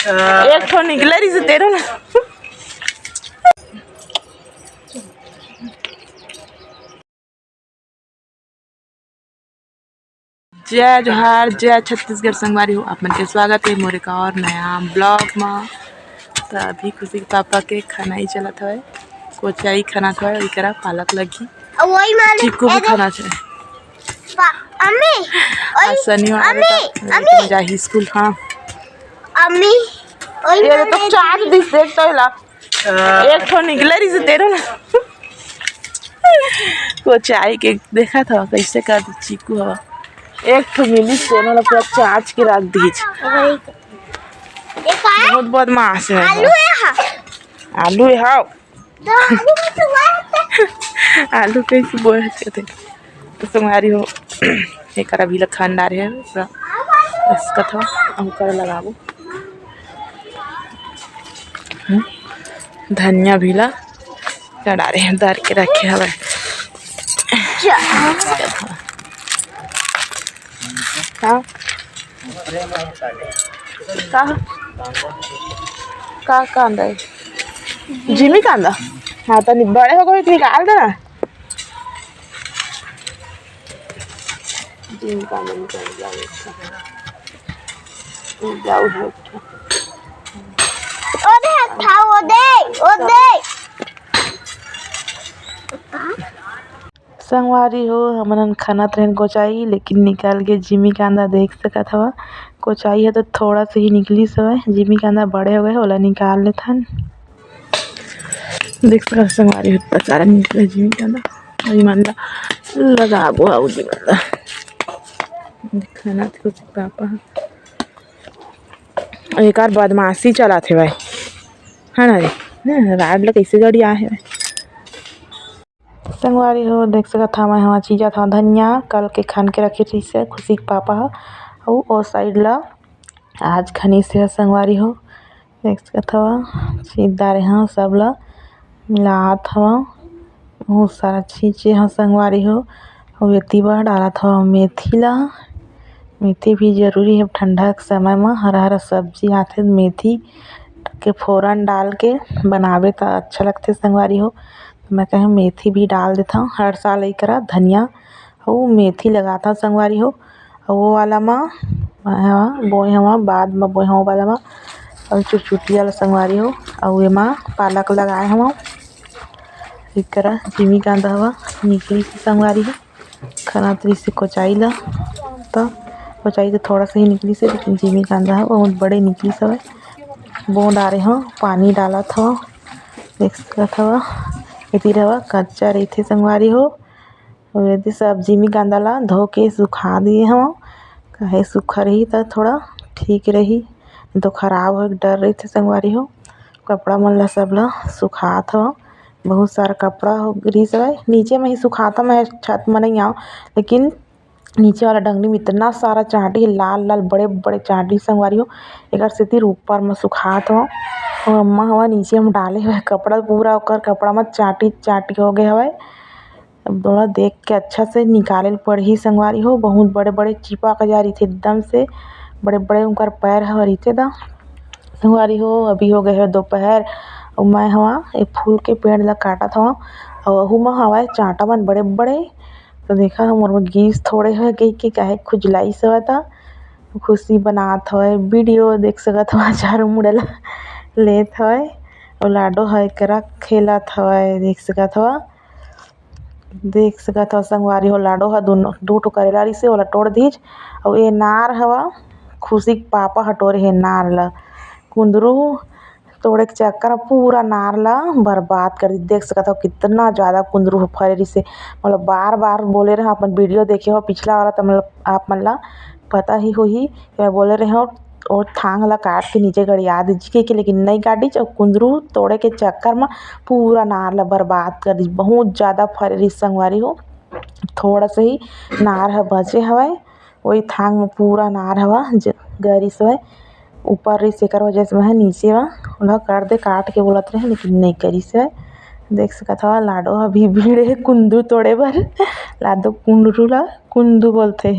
एक ठो निकले रही से तेरो ना। जय जोहार, जय छत्तीसगढ़ संगवारी हो। आप मन के स्वागत है मोरे का और नया ब्लॉग में। तो अभी खुशी के पापा के खाना ही चलत है, कोचाई खाना है, इकरा पालक लगी, चिक्कू भी खाना है। आज शनिवार है जाही स्कूल। हाँ ये तो चार दिस देख तो ला एक ठो निकले रही से तेरो ना। कोचाई के देखा था कैसे कर चिक्कू हवा एक ठो मिली से ना पूरा चार्ज के रख दीज। बहुत बदमाश है। आलू है हाँ आलू कैसे बोलते थे तो तुम्हारी हो। एक अभी खानदार है इसका था अंकर लगाबो। धनिया भीला चढ़ा रहे हैं दार के रखे हवा। का कांदा है जिमी कांदा। हाँ तो बड़े हो गए निकाल देना। जिमी कांदा निकाल जाओ संगवारी हो। हमन खाना ट्रेन कोचाई लेकिन निकाल के जिमी कांदा देख सकत हवा। कोचाई है तो थोड़ा से ही निकली सवय, जिमी कांदा बड़े हो गए ओला निकाल लेथन। देख सकत संगवारी हो सारा निकले जिमी कांदा और ईमानदा लगाबो आउ ईमानदा खाना कुछ पापा एक बार बदमाशी चला थे भाई है ना रे राड ल कैसे गड़ी आए है संगवारी हो। देख सकत हवा हवा चीजा था धनिया कल के खान के रखे थी से खुशी के पापा हो और साइड ला आज खनी से संगवारी हो। देख सकत हवा सीधा रे हाँ सब ला मिलात हवा बहुत सारा चीज़ यहाँ संगवारी हो। और वेती बा डाला था मेथी ला। मेथी भी जरूरी है ठंडा के समय में। हरा हरा सब्जी आथे मेथी के फोरन डाल के बनावे तो अच्छा लगते संगवारी हो। तो मैं कहे मेथी भी डाल देता हूँ हर साल एक करा धनिया और मेथी लगाता हूँ संगवारी हो। और वो वाला माँ बोए हवा बाद में बोए हवा वाला माँ और चुटचुटी वाला संगवारी हो। और ये माँ पालक लगाए हवा एक करा जिमी कांदा हवा निकली से संगवारी हो। खाना तरी से कोचाई ला तो कोचाई तो थोड़ा सा ही निकली से लेकिन जिमी कांदा है बहुत बड़े निकली सब बो डारे हो पानी डाला था। देख सकत हवा इति रवा कच्चा रही थे संगवारी हो। और यदि सब जिमी कांदा ला धो के सुखा दिए हो कहे सूखा रही तो थोड़ा ठीक रही तो खराब हो डर रही थे संगवारी हो। कपड़ा मन ला सब ला सुखात हो बहुत सारा कपड़ा हो गिरी सब नीचे में ही सुखाता मैं छत में नहीं आओ लेकिन नीचे वाला डंगनी में इतना सारा चाटी लाल लाल बड़े बड़े चाटी संगवारी हो। एक से ऊपर में सुखात हो और अम्मा हवा नीचे में डाले हुए कपड़ा पूरा ओकर कपड़ा में चाटी चाटी हो गए हवे। अब दोनों देख के अच्छा से निकाले पड़ी संगवारी हो। बहुत बड़े बड़े चिपक जा रही थे एकदम से बड़े बड़े उनका पैर हवा थे दा संगवारी हो। अभी हो गए है दोपहर और मैं हवा एक फूल के पेड़ ला काटा था और वहू में हवा चाटा मन बड़े बड़े तो देखा मोर गीस थोड़े है कही के काहे खुजलाई सवता खुशी बनात है वीडियो देख सकत हवा चारों मुड़ेला लेत है और लाडो है करा खेलत है। देख सकत हवा संगवारी हो लाडो है दोनों दो ठो करेला रही से ओला तोड़ दीज। और ये नार हवा खुशी के पापा हटोरे है नार ला कुंदरू तोड़े के चक्कर में पूरा नार ला बर्बाद कर दी। देख सकत हो कितना ज़्यादा कुंदरू फरे रही से मतलब बार बार बोले रहे अपन वीडियो देखे हो पिछला वाला तो मतलब आप मन ला पता ही होही मैं बोले रहे हो और थांग ला काट के नीचे गड़िया दीजिए के लेकिन नहीं काटी और कुंदरू तोड़े के चक्कर में पूरा नार ला बर्बाद कर दी। बहुत ज़्यादा फरे रही संगवारी हो थोड़ा से ही नार है बचे हवाए वही थांग में पूरा नार हवा गरी से ऊपर रही से कर वजह से वह नीचे वह कर दे काट के बोलत रहे लेकिन नहीं करी से। देख सकत हवा लाडो अभी भीड़ है कुंदू तोड़े बर लाडो कुंदरू ला कुंदू बोलते।